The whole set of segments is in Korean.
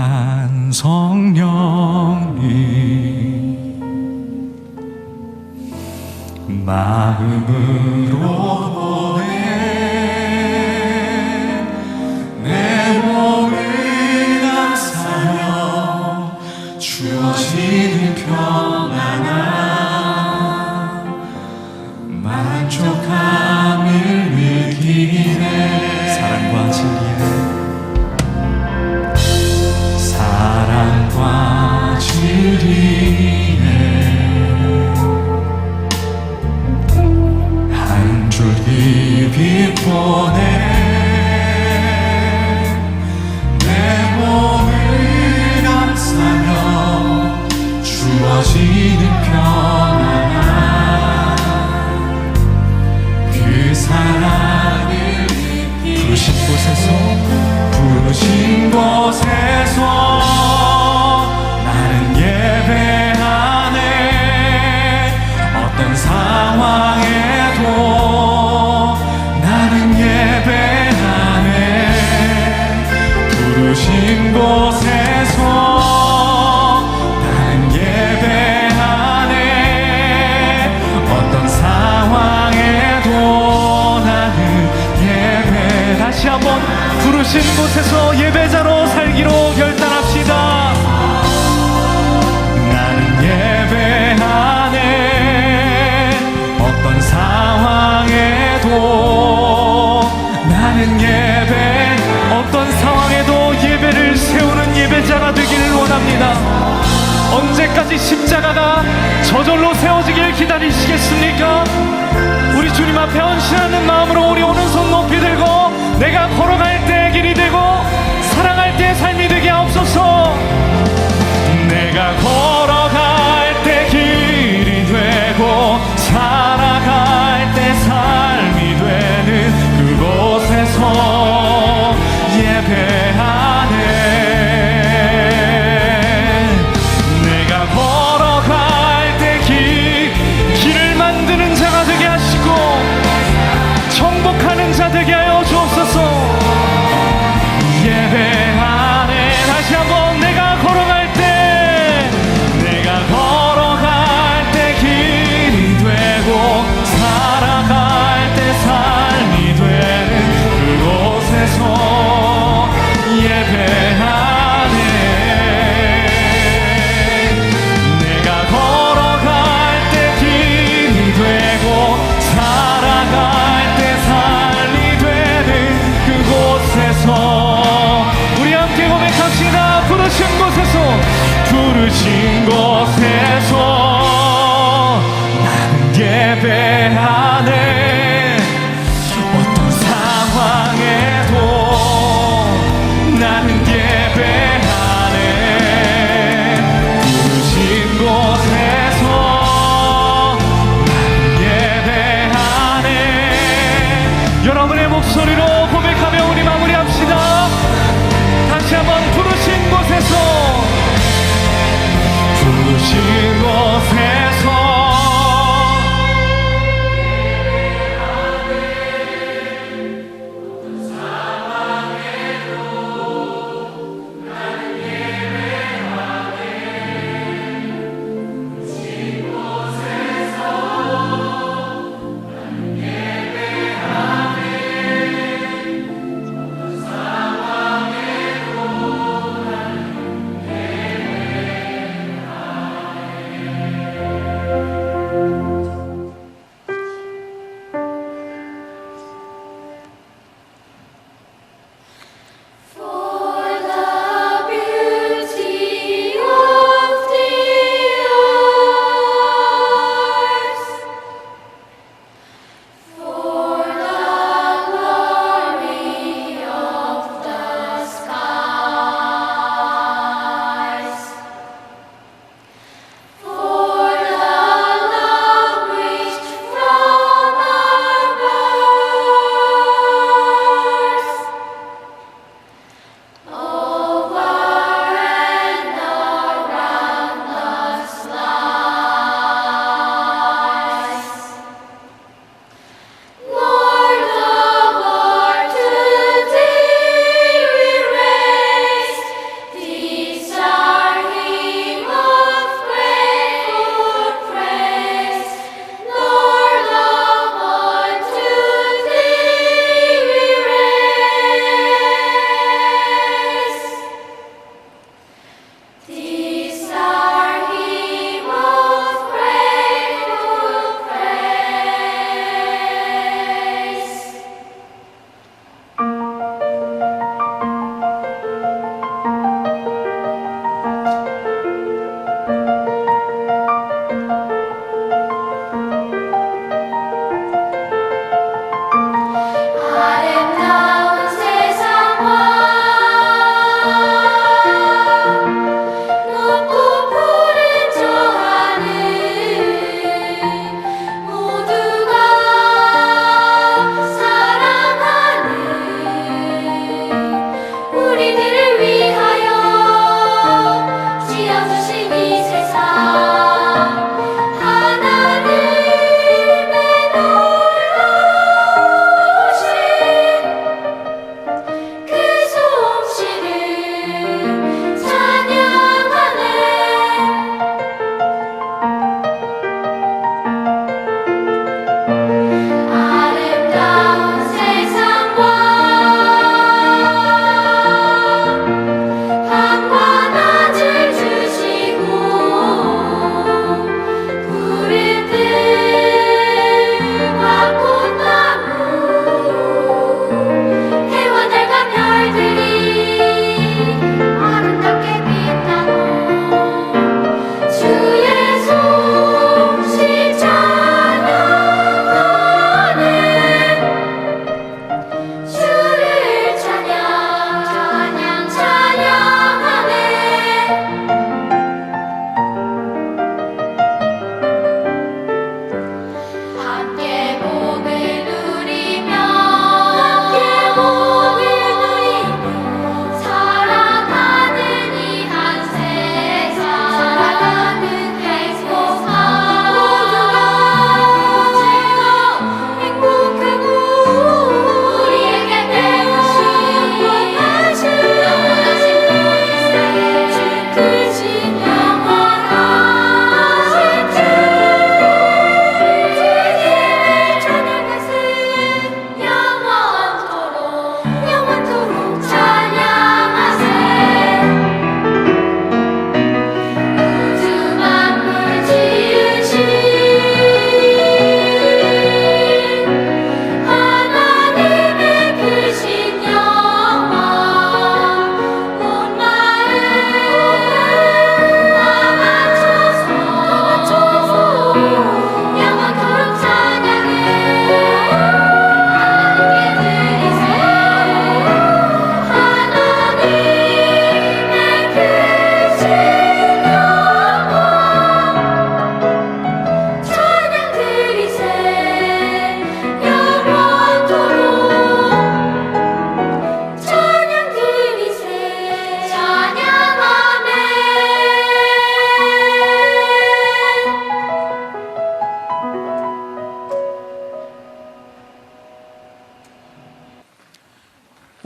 귀한 성령님 마음으로 보내 내 몸을 감싸며 주어지는 평안함 만족함을 느끼네. 사랑과 진리에 한 줄기 빛 보내 내 몸을 감싸며 주어지는 평안함 그 사랑을 부르신 곳에서 나는 예배하네. 어떤 상황에도 나는 예배하네. 부르신 곳에서 나는 예배하네. 어떤 상황에도 나는 예배. 다시 한번 부르신 곳에서 예배자로 살기로 결단합시다. 나는 예배하네. 어떤 상황에도 나는 예배, 어떤 상황에도 예배를 세우는 예배자가 되기를 원합니다. 언제까지 십자가가 저절로 세워지길 기다리시겠습니까? 우리 주님 앞에 헌신하는 마음으로 우리 오른손 높이 들고 내가 걸어갈 때 길이 되고 사랑할 때 삶이 되게 하옵소서. 내가 걸어갈 때 길이 되고 살아갈 때 삶이 되는 그곳에서 예배하네. 내가 걸어갈 때 길을 만드는 자가 되게 하시고 정복하는 자 되게 하여 주옵소서. 예배하네. 다시 한번 내가 걸어갈 때 길이 되고 살아갈 때 삶이 되는 그곳에서 예배하네. 내가 걸어갈 때 길이 되고 살아갈 때 삶이 되는 그곳에서 우리 함께 고백합시다. 부르신 곳에서 나는 예배하네. 어떤 상황에도 나는 예배하네. 부르신 곳에서 나는 예배하네. 여러분의 목소리로 고백하며 우리 마무리합시다. 다시 한번 부르신 곳에서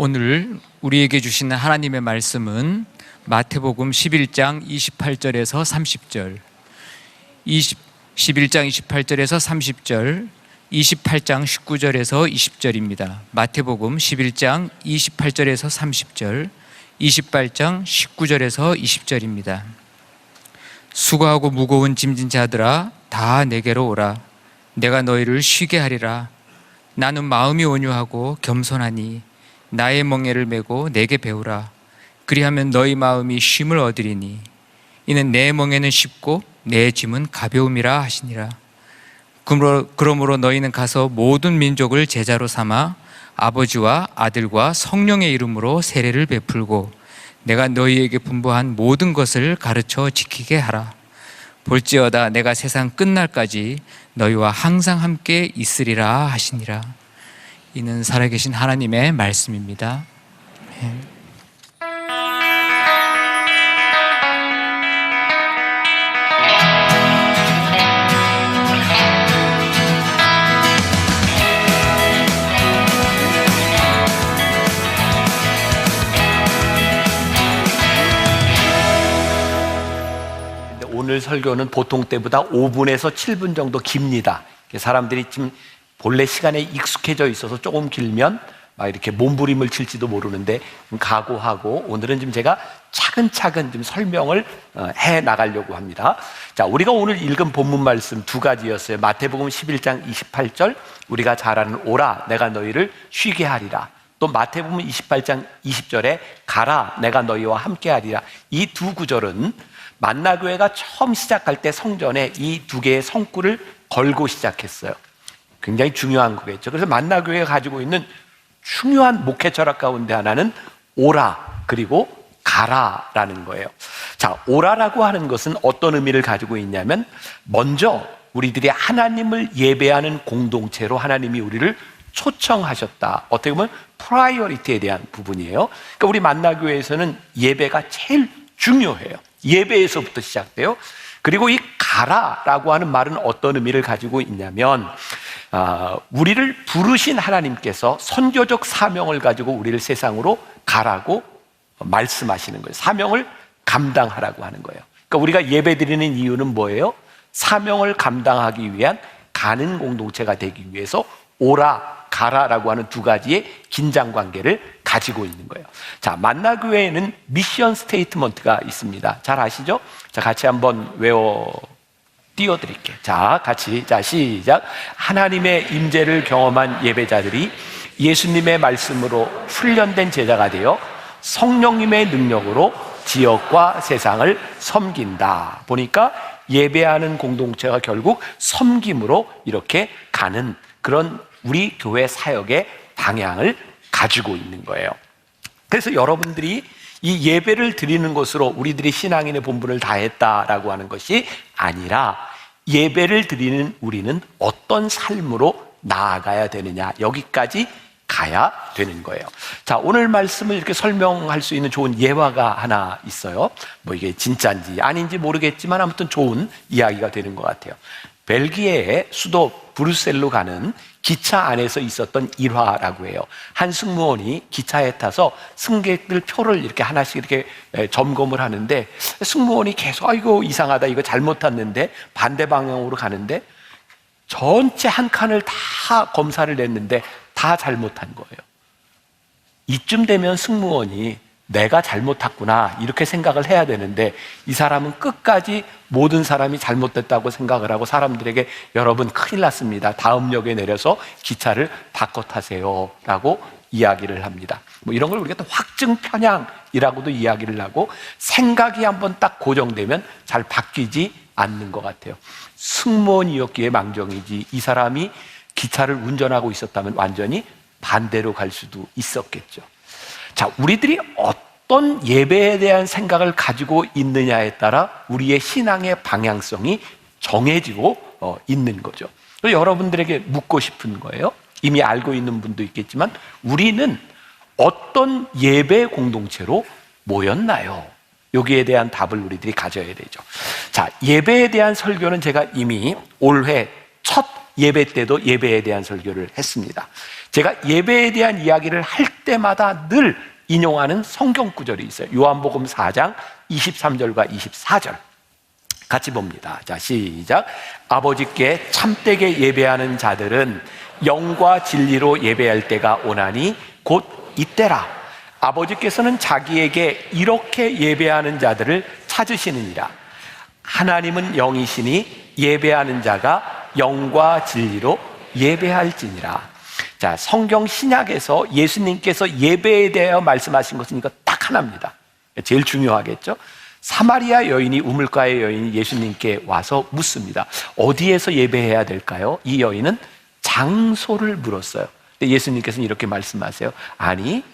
오늘 우리에게 주시는 하나님의 말씀은 마태복음 11장 28절에서 30절, 11장 28절에서 30절, 28장 19절에서 20절입니다. 마태복음 11장 28절에서 30절, 28장 19절에서 20절입니다. 수고하고 무거운 짐진 자들아 다 내게로 오라. 내가 너희를 쉬게 하리라. 나는 마음이 온유하고 겸손하니 나의 멍에를 메고 내게 배우라. 그리하면 너희 마음이 쉼을 얻으리니 이는 내 멍에는 쉽고 내 짐은 가벼움이라 하시니라. 그러므로 너희는 가서 모든 민족을 제자로 삼아 아버지와 아들과 성령의 이름으로 세례를 베풀고 내가 너희에게 분부한 모든 것을 가르쳐 지키게 하라. 볼지어다 내가 세상 끝날까지 너희와 항상 함께 있으리라 하시니라. 이는 살아계신 하나님의 말씀입니다. 오늘 설교는 보통 때보다 5분에서 7분 정도 깁니다. 사람들이 지금 본래 시간에 익숙해져 있어서 조금 길면 막 이렇게 몸부림을 칠지도 모르는데 각오하고 오늘은 지금 제가 차근차근 좀 설명을 해 나가려고 합니다. 자, 우리가 오늘 읽은 본문 말씀 두 가지였어요. 마태복음 11장 28절, 우리가 잘 아는 오라 내가 너희를 쉬게 하리라. 또 마태복음 28장 20절에 가라 내가 너희와 함께 하리라. 이 두 구절은 만나교회가 처음 시작할 때 성전에 이 두 개의 성구를 걸고 시작했어요. 굉장히 중요한 거겠죠. 그래서 만나교회가 가지고 있는 중요한 목회 철학 가운데 하나는 오라 그리고 가라라는 거예요. 자, 오라라고 하는 것은 어떤 의미를 가지고 있냐면 먼저 우리들이 하나님을 예배하는 공동체로 하나님이 우리를 초청하셨다. 어떻게 보면 프라이어리티에 대한 부분이에요. 그러니까 우리 만나교회에서는 예배가 제일 중요해요. 예배에서부터 시작돼요. 그리고 이 가라라고 하는 말은 어떤 의미를 가지고 있냐면 우리를 부르신 하나님께서 선교적 사명을 가지고 우리를 세상으로 가라고 말씀하시는 거예요. 사명을 감당하라고 하는 거예요. 그러니까 우리가 예배드리는 이유는 뭐예요? 사명을 감당하기 위한 가는 공동체가 되기 위해서 오라 가라라고 하는 두 가지의 긴장 관계를 가지고 있는 거예요. 자, 만나교회에는 미션 스테이트먼트가 있습니다. 잘 아시죠? 자, 같이 한번 띄워드릴게요. 자, 같이. 자, 시작. 하나님의 임재를 경험한 예배자들이 예수님의 말씀으로 훈련된 제자가 되어 성령님의 능력으로 지역과 세상을 섬긴다. 보니까 예배하는 공동체가 결국 섬김으로 이렇게 가는 그런 우리 교회 사역의 방향을 가지고 있는 거예요. 그래서 여러분들이 이 예배를 드리는 것으로 우리들이 신앙인의 본분을 다했다라고 하는 것이 아니라 예배를 드리는 우리는 어떤 삶으로 나아가야 되느냐, 여기까지 가야 되는 거예요. 자, 오늘 말씀을 이렇게 설명할 수 있는 좋은 예화가 하나 있어요. 뭐 이게 진짜인지 아닌지 모르겠지만 아무튼 좋은 이야기가 되는 것 같아요. 벨기에의 수도 브뤼셀로 가는 기차 안에서 있었던 일화라고 해요. 한 승무원이 기차에 타서 승객들 표를 이렇게 하나씩 이렇게 점검을 하는데 승무원이 계속 아이고 이상하다, 이거 잘못 탔는데 반대 방향으로 가는데 전체 한 칸을 다 검사를 냈는데 다 잘못한 거예요. 이쯤 되면 승무원이 내가 잘못 탔구나 이렇게 생각을 해야 되는데 이 사람은 끝까지 모든 사람이 잘못됐다고 생각을 하고 사람들에게 여러분 큰일 났습니다, 다음 역에 내려서 기차를 바꿔 타세요 라고 이야기를 합니다. 뭐 이런 걸 우리가 또 확증 편향이라고도 이야기를 하고 생각이 한번 딱 고정되면 잘 바뀌지 않는 것 같아요. 승무원이었기에 망정이지 이 사람이 기차를 운전하고 있었다면 완전히 반대로 갈 수도 있었겠죠. 자, 우리들이 어떤 예배에 대한 생각을 가지고 있느냐에 따라 우리의 신앙의 방향성이 정해지고 있는 거죠. 그래서 여러분들에게 묻고 싶은 거예요. 이미 알고 있는 분도 있겠지만 우리는 어떤 예배 공동체로 모였나요? 여기에 대한 답을 우리들이 가져야 되죠. 자, 예배에 대한 설교는 제가 이미 올해 첫 예배 때도 예배에 대한 설교를 했습니다. 제가 예배에 대한 이야기를 할 때마다 늘 인용하는 성경 구절이 있어요. 요한복음 4장 23절과 24절 같이 봅니다. 자, 시작. 아버지께 참되게 예배하는 자들은 영과 진리로 예배할 때가 오나니 곧 이때라. 아버지께서는 자기에게 이렇게 예배하는 자들을 찾으시느니라. 하나님은 영이시니 예배하는 자가 영과 진리로 예배할지니라. 자, 성경 신약에서 예수님께서 예배에 대하여 말씀하신 것은 이거 딱 하나입니다. 제일 중요하겠죠. 사마리아 여인이, 우물가의 여인이 예수님께 와서 묻습니다. 어디에서 예배해야 될까요? 이 여인은 장소를 물었어요. 근데 예수님께서는 이렇게 말씀하세요. 아니,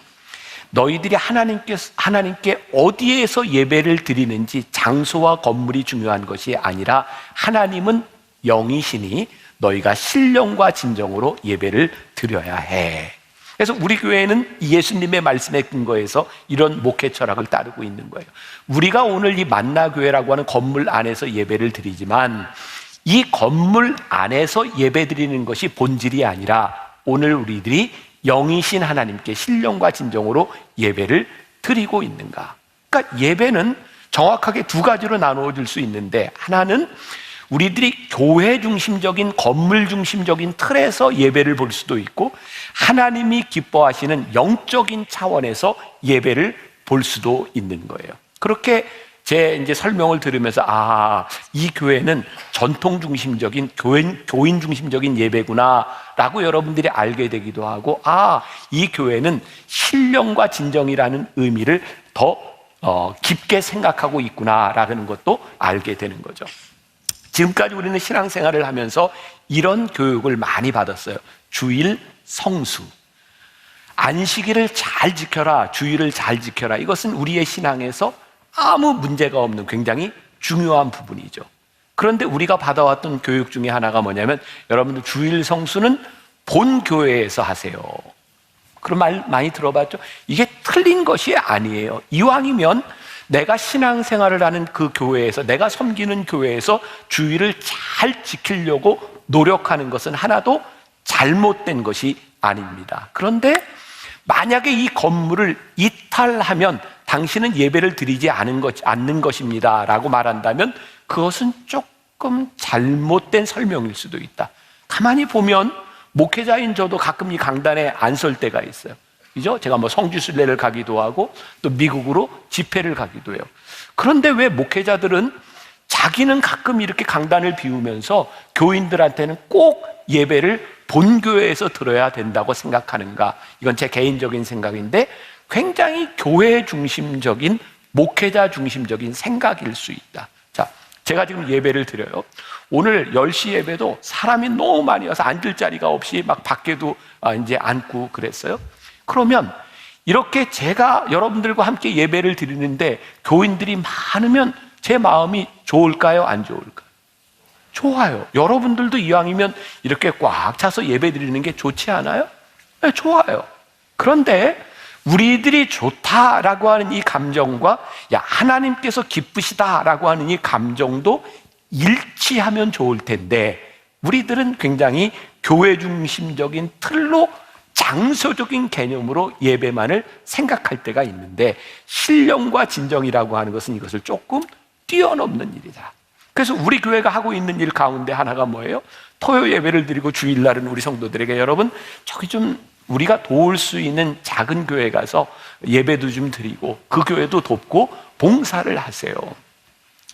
너희들이 하나님께 어디에서 예배를 드리는지 장소와 건물이 중요한 것이 아니라 하나님은 영이시니 너희가 신령과 진정으로 예배를 드려야 해. 그래서 우리 교회는 예수님의 말씀에 근거해서 이런 목회 철학을 따르고 있는 거예요. 우리가 오늘 이 만나교회라고 하는 건물 안에서 예배를 드리지만 이 건물 안에서 예배 드리는 것이 본질이 아니라 오늘 우리들이 영이신 하나님께 신령과 진정으로 예배를 드리고 있는가. 그러니까 예배는 정확하게 두 가지로 나누어질 수 있는데, 하나는 우리들이 교회 중심적인, 건물 중심적인 틀에서 예배를 볼 수도 있고, 하나님이 기뻐하시는 영적인 차원에서 예배를 볼 수도 있는 거예요. 그렇게 제 이제 설명을 들으면서 이 교회는 전통 중심적인, 교인 중심적인 예배구나라고 여러분들이 알게 되기도 하고, 이 교회는 신령과 진정이라는 의미를 더 깊게 생각하고 있구나라는 것도 알게 되는 거죠. 지금까지 우리는 신앙생활을 하면서 이런 교육을 많이 받았어요. 주일 성수, 안식일을 잘 지켜라, 주일을 잘 지켜라. 이것은 우리의 신앙에서 아무 문제가 없는 굉장히 중요한 부분이죠. 그런데 우리가 받아왔던 교육 중에 하나가 뭐냐면, 여러분들 주일 성수는 본 교회에서 하세요. 그런 말 많이 들어봤죠? 이게 틀린 것이 아니에요. 이왕이면 내가 신앙생활을 하는 그 교회에서, 내가 섬기는 교회에서 주일을 잘 지키려고 노력하는 것은 하나도 잘못된 것이 아닙니다. 그런데 만약에 이 건물을 이탈하면 당신은 예배를 드리지 않는 것입니다 라고 말한다면 그것은 조금 잘못된 설명일 수도 있다. 가만히 보면 목회자인 저도 가끔 이 강단에 안 설 때가 있어요. 그죠? 제가 성지순례를 가기도 하고 또 미국으로 집회를 가기도 해요. 그런데 왜 목회자들은 자기는 가끔 이렇게 강단을 비우면서 교인들한테는 꼭 예배를 본교회에서 들어야 된다고 생각하는가? 이건 제 개인적인 생각인데 굉장히 교회 중심적인, 목회자 중심적인 생각일 수 있다. 자, 제가 지금 예배를 드려요. 오늘 10시 예배도 사람이 너무 많이 와서 앉을 자리가 없이 막 밖에도 이제 앉고 그랬어요. 그러면 이렇게 제가 여러분들과 함께 예배를 드리는데 교인들이 많으면 제 마음이 좋을까요? 안 좋을까요? 좋아요. 여러분들도 이왕이면 이렇게 꽉 차서 예배 드리는 게 좋지 않아요? 네, 좋아요. 그런데 우리들이 좋다라고 하는 이 감정과 하나님께서 기쁘시다라고 하는 이 감정도 일치하면 좋을 텐데, 우리들은 굉장히 교회 중심적인 틀로 장소적인 개념으로 예배만을 생각할 때가 있는데, 신령과 진정이라고 하는 것은 이것을 조금 뛰어넘는 일이다. 그래서 우리 교회가 하고 있는 일 가운데 하나가 뭐예요? 토요 예배를 드리고 주일날은 우리 성도들에게, 여러분 저기 좀 우리가 도울 수 있는 작은 교회 가서 예배도 좀 드리고 그 교회도 돕고 봉사를 하세요.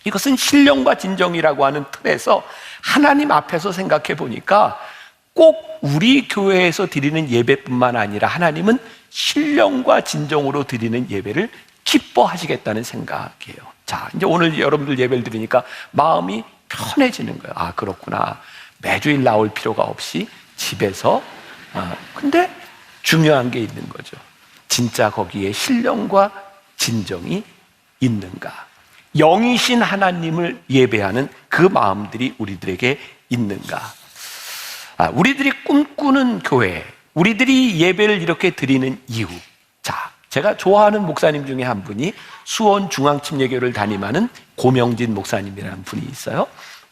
이것은 신령과 진정이라고 하는 틀에서 하나님 앞에서 생각해 보니까 꼭 우리 교회에서 드리는 예배뿐만 아니라 하나님은 신령과 진정으로 드리는 예배를 기뻐하시겠다는 생각이에요. 자, 이제 오늘 여러분들 예배를 드리니까 마음이 편해지는 거예요. 그렇구나. 매주일 나올 필요가 없이 집에서. 근데 중요한 게 있는 거죠. 진짜 거기에 신령과 진정이 있는가? 영이신 하나님을 예배하는 그 마음들이 우리들에게 있는가? 우리들이 꿈꾸는 교회, 우리들이 예배를 이렇게 드리는 이유. 자, 제가 좋아하는 목사님 중에 한 분이 수원 중앙침례교를 담임하는 고명진 목사님이라는 분이 있어요.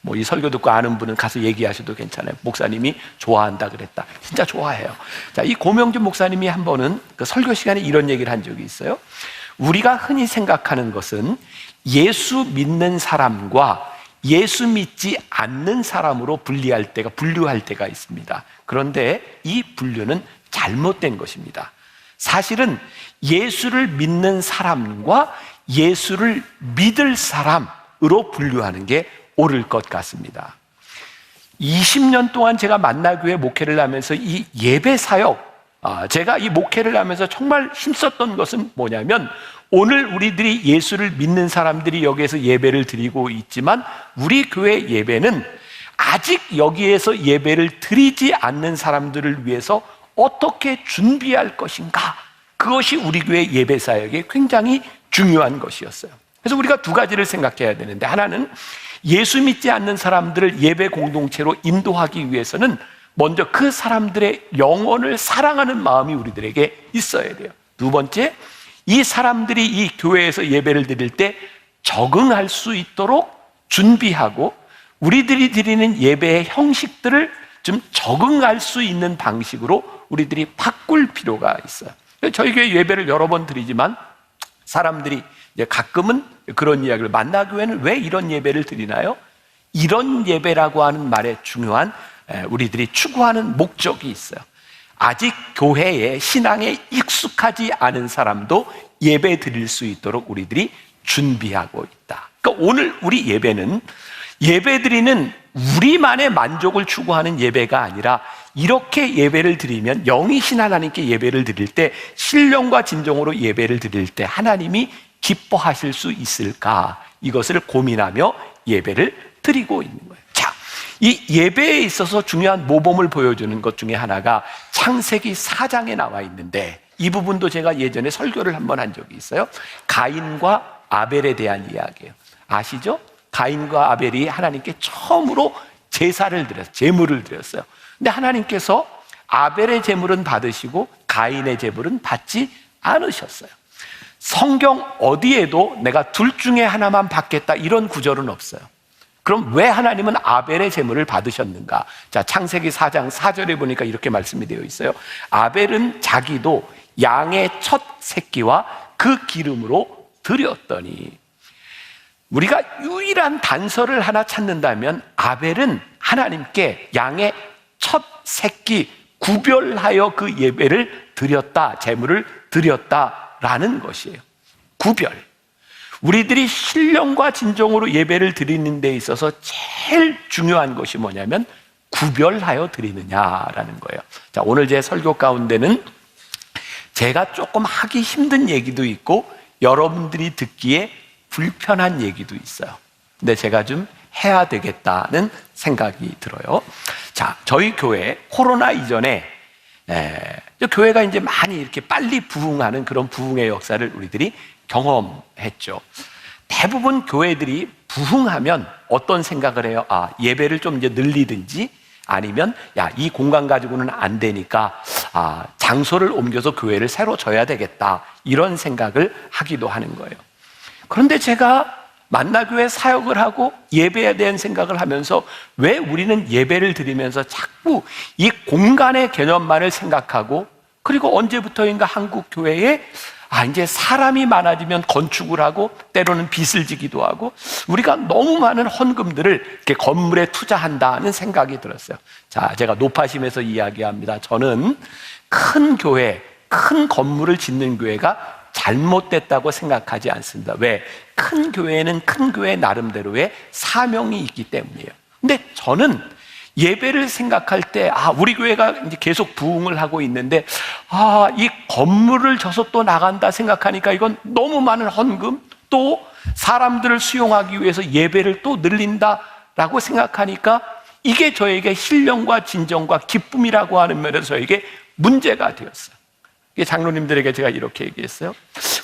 뭐 이 설교 듣고 아는 분은 가서 얘기하셔도 괜찮아요. 목사님이 좋아한다 그랬다. 진짜 좋아해요. 자, 이 고명준 목사님이 한 번은 그 설교 시간에 이런 얘기를 한 적이 있어요. 우리가 흔히 생각하는 것은 예수 믿는 사람과 예수 믿지 않는 사람으로 분류할 때가 있습니다. 그런데 이 분류는 잘못된 것입니다. 사실은 예수를 믿는 사람과 예수를 믿을 사람으로 분류하는 게 옳을 것 같습니다. 20년 동안 제가 만나교회 목회를 하면서 이 예배 사역, 제가 이 목회를 하면서 정말 힘썼던 것은 뭐냐면, 오늘 우리들이 예수를 믿는 사람들이 여기에서 예배를 드리고 있지만 우리 교회 예배는 아직 여기에서 예배를 드리지 않는 사람들을 위해서 어떻게 준비할 것인가, 그것이 우리 교회 예배 사역에 굉장히 중요한 것이었어요. 그래서 우리가 두 가지를 생각해야 되는데, 하나는 예수 믿지 않는 사람들을 예배 공동체로 인도하기 위해서는 먼저 그 사람들의 영혼을 사랑하는 마음이 우리들에게 있어야 돼요. 두 번째, 이 사람들이 이 교회에서 예배를 드릴 때 적응할 수 있도록 준비하고 우리들이 드리는 예배의 형식들을 좀 적응할 수 있는 방식으로 우리들이 바꿀 필요가 있어요. 저희 교회 예배를 여러 번 드리지만 사람들이 이제 가끔은 그런 이야기를, 만나교회는 왜 이런 예배를 드리나요? 이런 예배라고 하는 말에 중요한 우리들이 추구하는 목적이 있어요. 아직 교회에, 신앙에 익숙하지 않은 사람도 예배 드릴 수 있도록 우리들이 준비하고 있다. 그러니까 오늘 우리 예배는 예배 드리는 우리만의 만족을 추구하는 예배가 아니라, 이렇게 예배를 드리면, 영이신 하나님께 예배를 드릴 때, 신령과 진정으로 예배를 드릴 때 하나님이 기뻐하실 수 있을까, 이것을 고민하며 예배를 드리고 있는 거예요. 자, 이 예배에 있어서 중요한 모범을 보여주는 것 중에 하나가 창세기 4장에 나와 있는데, 이 부분도 제가 예전에 설교를 한번 한 적이 있어요. 가인과 아벨에 대한 이야기예요. 아시죠? 가인과 아벨이 하나님께 처음으로 제사를 드렸어요. 제물을 드렸어요. 근데 하나님께서 아벨의 제물은 받으시고 가인의 제물은 받지 않으셨어요. 성경 어디에도 내가 둘 중에 하나만 받겠다 이런 구절은 없어요. 그럼 왜 하나님은 아벨의 제물을 받으셨는가? 자, 창세기 4장 4절에 보니까 이렇게 말씀이 되어 있어요. 아벨은 자기도 양의 첫 새끼와 그 기름으로 드렸더니, 우리가 유일한 단서를 하나 찾는다면 아벨은 하나님께 양의 첫 새끼 구별하여 그 예배를 드렸다, 제물을 드렸다라는 것이에요. 구별. 우리들이 신령과 진정으로 예배를 드리는 데 있어서 제일 중요한 것이 뭐냐면 구별하여 드리느냐라는 거예요. 자, 오늘 제 설교 가운데는 제가 조금 하기 힘든 얘기도 있고 여러분들이 듣기에 불편한 얘기도 있어요. 근데 제가 좀 해야 되겠다는 생각이 들어요. 자, 저희 교회 코로나 이전에 교회가 이제 많이 이렇게 빨리 부흥하는 그런 부흥의 역사를 우리들이 경험했죠. 대부분 교회들이 부흥하면 어떤 생각을 해요? 예배를 좀 이제 늘리든지, 아니면 이 공간 가지고는 안 되니까 장소를 옮겨서 교회를 새로 져야 되겠다, 이런 생각을 하기도 하는 거예요. 그런데 제가 만나교회 사역을 하고 예배에 대한 생각을 하면서 왜 우리는 예배를 드리면서 자꾸 이 공간의 개념만을 생각하고, 그리고 언제부터인가 한국 교회에 이제 사람이 많아지면 건축을 하고 때로는 빚을 지기도 하고 우리가 너무 많은 헌금들을 이렇게 건물에 투자한다는 생각이 들었어요. 자, 제가 높아심에서 이야기합니다. 저는 큰 교회, 큰 건물을 짓는 교회가 잘못됐다고 생각하지 않습니다. 왜? 큰 교회는 큰 교회 나름대로의 사명이 있기 때문이에요. 근데 저는 예배를 생각할 때 우리 교회가 이제 계속 부흥을 하고 있는데 이 건물을 져서 또 나간다 생각하니까 이건 너무 많은 헌금, 또 사람들을 수용하기 위해서 예배를 또 늘린다라고 생각하니까 이게 저에게 신령과 진정과 기쁨이라고 하는 면에서 저에게 문제가 되었어요. 장로님들에게 제가 이렇게 얘기했어요.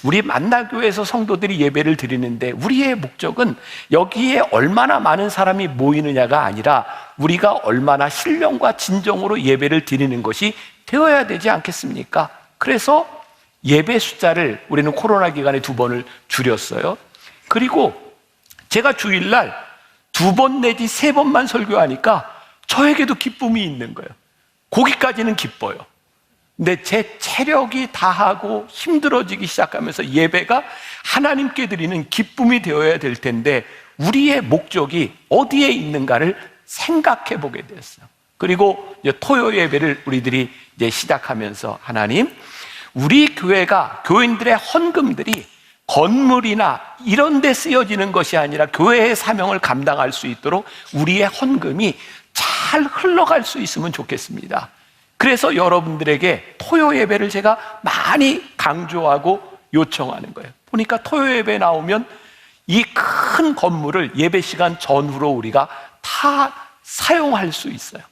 우리 만나교회에서 성도들이 예배를 드리는데 우리의 목적은 여기에 얼마나 많은 사람이 모이느냐가 아니라 우리가 얼마나 신령과 진정으로 예배를 드리는 것이 되어야 되지 않겠습니까? 그래서 예배 숫자를 우리는 코로나 기간에 2번을 줄였어요. 그리고 제가 주일날 2번 내지 3번만 설교하니까 저에게도 기쁨이 있는 거예요. 거기까지는 기뻐요. 근데 제 체력이 다하고 힘들어지기 시작하면서 예배가 하나님께 드리는 기쁨이 되어야 될 텐데 우리의 목적이 어디에 있는가를 생각해 보게 됐어요. 그리고 이제 토요 예배를 우리들이 이제 시작하면서 하나님, 우리 교회가 교인들의 헌금들이 건물이나 이런 데 쓰여지는 것이 아니라 교회의 사명을 감당할 수 있도록 우리의 헌금이 잘 흘러갈 수 있으면 좋겠습니다. 그래서 여러분들에게 토요 예배를 제가 많이 강조하고 요청하는 거예요. 보니까 토요 예배 나오면 이 큰 건물을 예배 시간 전후로 우리가 다 사용할 수 있어요.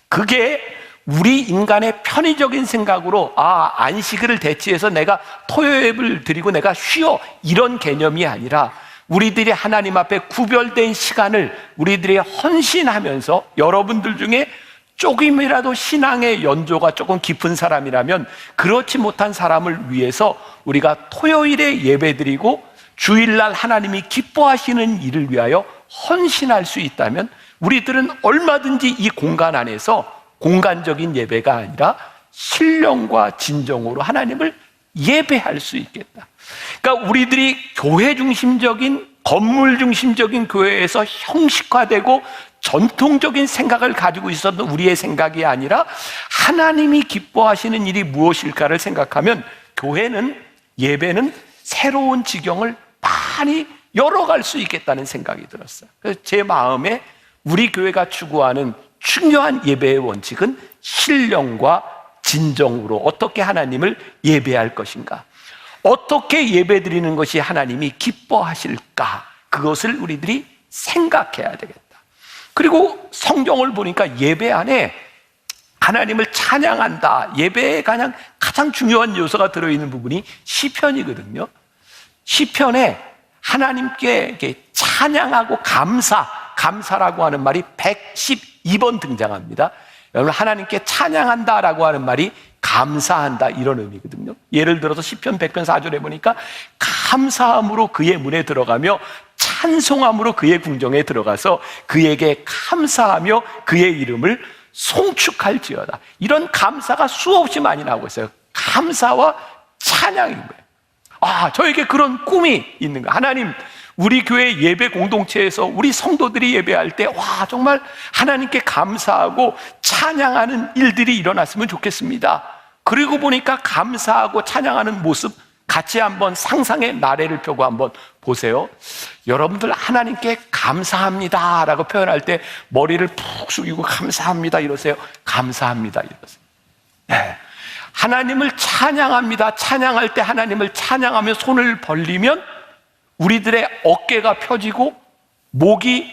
그게 우리 인간의 편의적인 생각으로 안식일을 대체해서 내가 토요 예배를 드리고 내가 쉬어 이런 개념이 아니라 우리들이 하나님 앞에 구별된 시간을 우리들이 헌신하면서 여러분들 중에 조금이라도 신앙의 연조가 조금 깊은 사람이라면 그렇지 못한 사람을 위해서 우리가 토요일에 예배드리고 주일날 하나님이 기뻐하시는 일을 위하여 헌신할 수 있다면 우리들은 얼마든지 이 공간 안에서 공간적인 예배가 아니라 신령과 진정으로 하나님을 예배할 수 있겠다. 그러니까 우리들이 교회 중심적인 건물 중심적인 교회에서 형식화되고 전통적인 생각을 가지고 있었던 우리의 생각이 아니라 하나님이 기뻐하시는 일이 무엇일까를 생각하면 교회는, 예배는 새로운 지경을 많이 열어갈 수 있겠다는 생각이 들었어요. 그래서 제 마음에 우리 교회가 추구하는 중요한 예배의 원칙은 신령과 진정으로 어떻게 하나님을 예배할 것인가, 어떻게 예배드리는 것이 하나님이 기뻐하실까, 그것을 우리들이 생각해야 되겠다. 그리고 성경을 보니까 예배 안에 하나님을 찬양한다, 예배에 가장 중요한 요소가 들어있는 부분이 시편이거든요. 시편에 하나님께 이렇게 찬양하고 감사라고 하는 말이 112번 등장합니다. 여러분, 하나님께 찬양한다라고 하는 말이 감사한다 이런 의미거든요. 예를 들어서 시편 100편 4절에 보니까 감사함으로 그의 문에 들어가며 찬송함으로 그의 궁정에 들어가서 그에게 감사하며 그의 이름을 송축할지어다. 이런 감사가 수없이 많이 나오고 있어요. 감사와 찬양인 거예요. 저에게 그런 꿈이 있는 거예요. 하나님, 우리 교회 예배 공동체에서 우리 성도들이 예배할 때 정말 하나님께 감사하고 찬양하는 일들이 일어났으면 좋겠습니다. 그리고 보니까 감사하고 찬양하는 모습 같이 한번 상상의 나래를 펴고 한번 보세요. 여러분들 하나님께 감사합니다 라고 표현할 때 머리를 푹 숙이고 감사합니다 이러세요. 감사합니다 이러세요. 네. 하나님을 찬양합니다. 찬양할 때 하나님을 찬양하며 손을 벌리면 우리들의 어깨가 펴지고 목이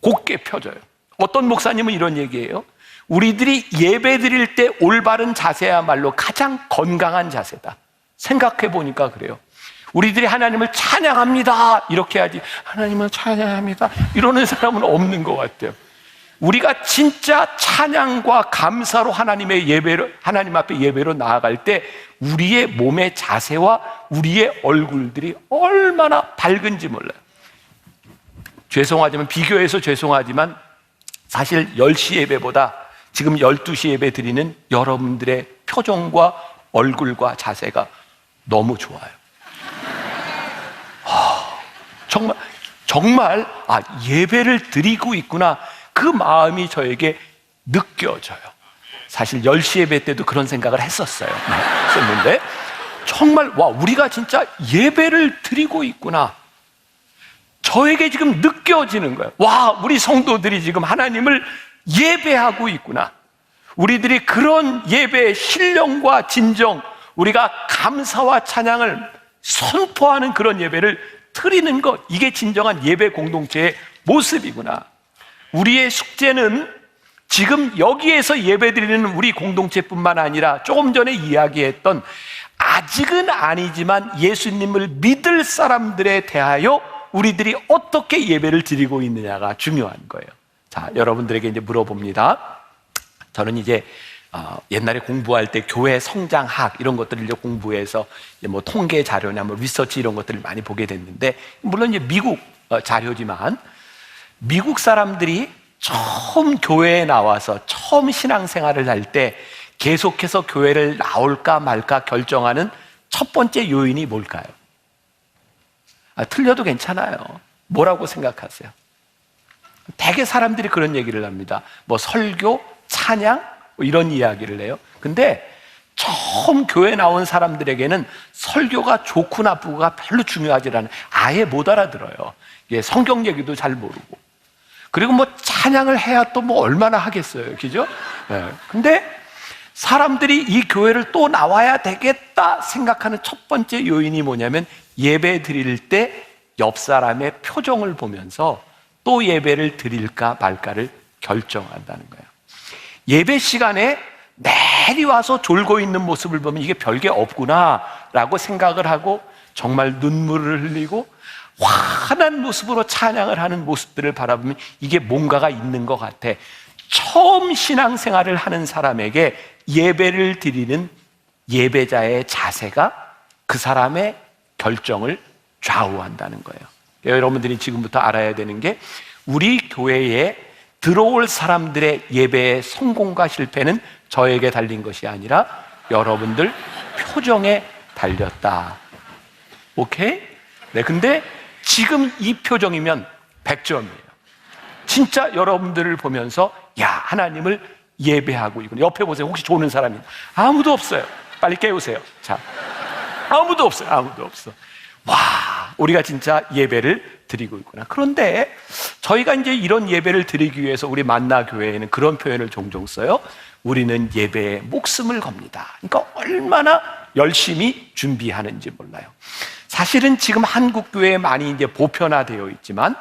곧게 펴져요. 어떤 목사님은 이런 얘기예요. 우리들이 예배 드릴 때 올바른 자세야말로 가장 건강한 자세다. 생각해 보니까 그래요. 우리들이 하나님을 찬양합니다 이렇게 해야지, 하나님을 찬양합니다 이러는 사람은 없는 것 같아요. 우리가 진짜 찬양과 감사로 하나님 앞에 예배로 나아갈 때 우리의 몸의 자세와 우리의 얼굴들이 얼마나 밝은지 몰라요. 비교해서 죄송하지만 사실 10시 예배보다 지금 12시 예배 드리는 여러분들의 표정과 얼굴과 자세가 너무 좋아요. 정말 예배를 드리고 있구나, 그 마음이 저에게 느껴져요. 사실 10시 예배 때도 그런 생각을 했었는데 정말 우리가 진짜 예배를 드리고 있구나, 저에게 지금 느껴지는 거예요. 우리 성도들이 지금 하나님을 예배하고 있구나. 우리들이 그런 예배의 신령과 진정, 우리가 감사와 찬양을 선포하는 그런 예배를 드리는 것, 이게 진정한 예배 공동체의 모습이구나. 우리의 숙제는 지금 여기에서 예배드리는 우리 공동체뿐만 아니라 조금 전에 이야기했던 아직은 아니지만 예수님을 믿을 사람들에 대하여 우리들이 어떻게 예배를 드리고 있느냐가 중요한 거예요. 자, 여러분들에게 이제 물어봅니다. 저는 이제 옛날에 공부할 때 교회 성장학 이런 것들을 이제 공부해서 이제 뭐 통계 자료나 뭐 리서치 이런 것들을 많이 보게 됐는데, 물론 이제 미국 자료지만 미국 사람들이 처음 교회에 나와서 처음 신앙생활을 할 때 계속해서 교회를 나올까 말까 결정하는 첫 번째 요인이 뭘까요? 틀려도 괜찮아요. 뭐라고 생각하세요? 대개 사람들이 그런 얘기를 합니다. 뭐 설교, 찬양 뭐 이런 이야기를 해요. 근데 처음 교회 나온 사람들에게는 설교가 좋고 나쁘고가 별로 중요하지 않아요. 아예 못 알아들어요. 성경 얘기도 잘 모르고. 그리고 뭐 찬양을 해야 또 뭐 얼마나 하겠어요. 그죠? 근데 사람들이 이 교회를 또 나와야 되겠다 생각하는 첫 번째 요인이 뭐냐면 예배 드릴 때 옆 사람의 표정을 보면서 또 예배를 드릴까 말까를 결정한다는 거예요. 예배 시간에 내리 와서 졸고 있는 모습을 보면 이게 별게 없구나라고 생각을 하고 정말 눈물을 흘리고 환한 모습으로 찬양을 하는 모습들을 바라보면 이게 뭔가가 있는 것 같아. 처음 신앙생활을 하는 사람에게 예배를 드리는 예배자의 자세가 그 사람의 결정을 좌우한다는 거예요. 여러분들이 지금부터 알아야 되는 게 우리 교회에 들어올 사람들의 예배의 성공과 실패는 저에게 달린 것이 아니라 여러분들 표정에 달렸다. 오케이? 네, 근데 지금 이 표정이면 100점이에요. 진짜 여러분들을 보면서 야, 하나님을 예배하고 있구나. 옆에 보세요. 혹시 조는 사람이 아무도 없어요. 빨리 깨우세요. 자, 아무도 없어요. 아무도 없어. 와, 우리가 진짜 예배를 드리고 있구나. 그런데 저희가 이제 이런 예배를 드리기 위해서 우리 만나 교회에는 그런 표현을 종종 써요. 우리는 예배에 목숨을 겁니다. 그러니까 얼마나 열심히 준비하는지 몰라요. 사실은 지금 한국 교회에 많이 이제 보편화되어 있지만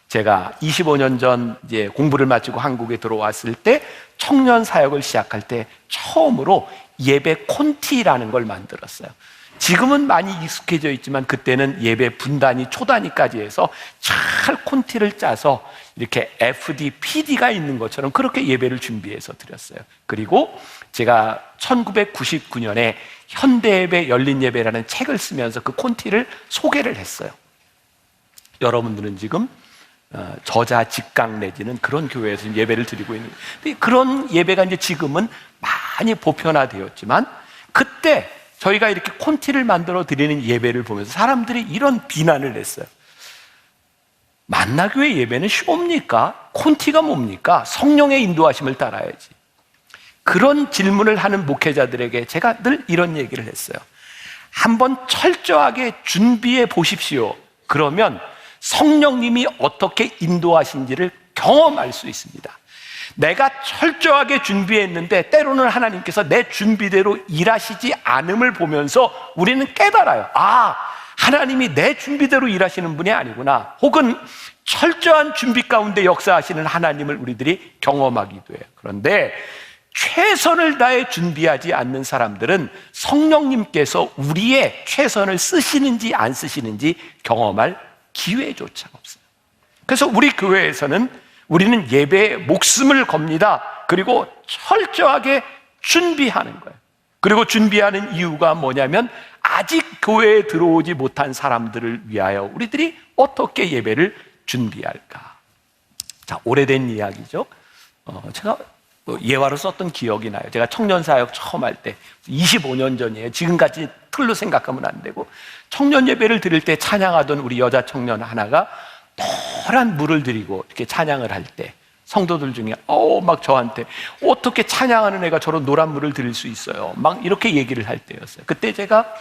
제가 25년 전 이제 공부를 마치고 한국에 들어왔을 때 청년 사역을 시작할 때 처음으로 예배 콘티라는 걸 만들었어요. 지금은 많이 익숙해져 있지만 그때는 예배 분단위, 초단위까지 해서 잘 콘티를 짜서 이렇게 FD, PD가 있는 것처럼 그렇게 예배를 준비해서 드렸어요. 그리고 제가 1999년에 현대예배, 열린예배라는 책을 쓰면서 그 콘티를 소개를 했어요. 여러분들은 지금 저자 직강 내지는 그런 교회에서 예배를 드리고 있는 거예요. 그런 예배가 이제 지금은 많이 보편화되었지만 그때 저희가 이렇게 콘티를 만들어 드리는 예배를 보면서 사람들이 이런 비난을 했어요. 만나교회 예배는 쇼입니까? 콘티가 뭡니까? 성령의 인도하심을 따라야지. 그런 질문을 하는 목회자들에게 제가 늘 이런 얘기를 했어요. 한번 철저하게 준비해 보십시오. 그러면 성령님이 어떻게 인도하신지를 경험할 수 있습니다. 내가 철저하게 준비했는데 때로는 하나님께서 내 준비대로 일하시지 않음을 보면서 우리는 깨달아요. 아, 하나님이 내 준비대로 일하시는 분이 아니구나. 혹은 철저한 준비 가운데 역사하시는 하나님을 우리들이 경험하기도 해요. 그런데 최선을 다해 준비하지 않는 사람들은 성령님께서 우리의 최선을 쓰시는지 안 쓰시는지 경험할 기회조차 없어요. 그래서 우리 교회에서는 우리는 예배에 목숨을 겁니다. 그리고 철저하게 준비하는 거예요. 그리고 준비하는 이유가 뭐냐면 아직 교회에 들어오지 못한 사람들을 위하여 우리들이 어떻게 예배를 준비할까. 자, 오래된 이야기죠. 제가 예화로 썼던 기억이 나요. 제가 청년사역 처음 할 때 25년 전이에요. 지금까지 틀로 생각하면 안 되고 청년 예배를 드릴 때 찬양하던 우리 여자 청년 하나가 노란 물을 들이고 이렇게 찬양을 할 때 성도들 중에 막 저한테 어떻게 찬양하는 애가 저런 노란 물을 들일 수 있어요? 막 이렇게 얘기를 할 때였어요. 그때 제가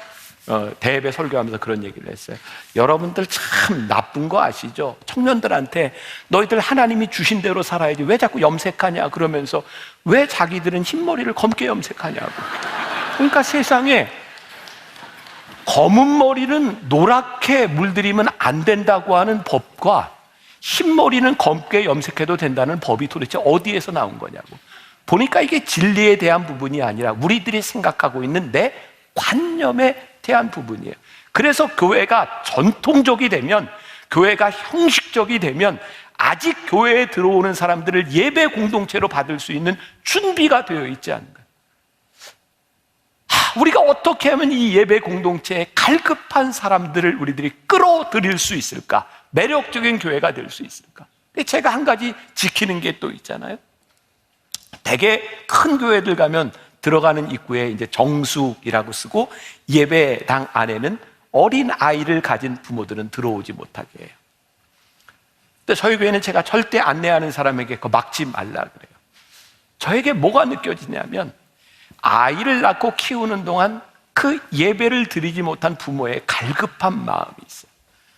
대예배 설교하면서 그런 얘기를 했어요. 여러분들 참 나쁜 거 아시죠? 청년들한테 너희들 하나님이 주신 대로 살아야지 왜 자꾸 염색하냐 그러면서 왜 자기들은 흰머리를 검게 염색하냐고. 그러니까 세상에 검은 머리는 노랗게 물들이면 안 된다고 하는 법과 흰머리는 검게 염색해도 된다는 법이 도대체 어디에서 나온 거냐고. 보니까 이게 진리에 대한 부분이 아니라 우리들이 생각하고 있는 내 관념에 대한 부분이에요. 그래서 교회가 전통적이 되면, 교회가 형식적이 되면 아직 교회에 들어오는 사람들을 예배 공동체로 받을 수 있는 준비가 되어 있지 않은가. 우리가 어떻게 하면 이 예배 공동체에 갈급한 사람들을 우리들이 끌어들일 수 있을까? 매력적인 교회가 될 수 있을까? 근데 제가 한 가지 지키는 게 또 있잖아요. 되게 큰 교회들 가면 들어가는 입구에 이제 정숙이라고 쓰고 예배당 안에는 어린 아이를 가진 부모들은 들어오지 못하게 해요. 근데 저희 교회는 제가 절대 안내하는 사람에게 그거 막지 말라 그래요. 저에게 뭐가 느껴지냐면 아이를 낳고 키우는 동안 그 예배를 드리지 못한 부모의 갈급한 마음이 있어요.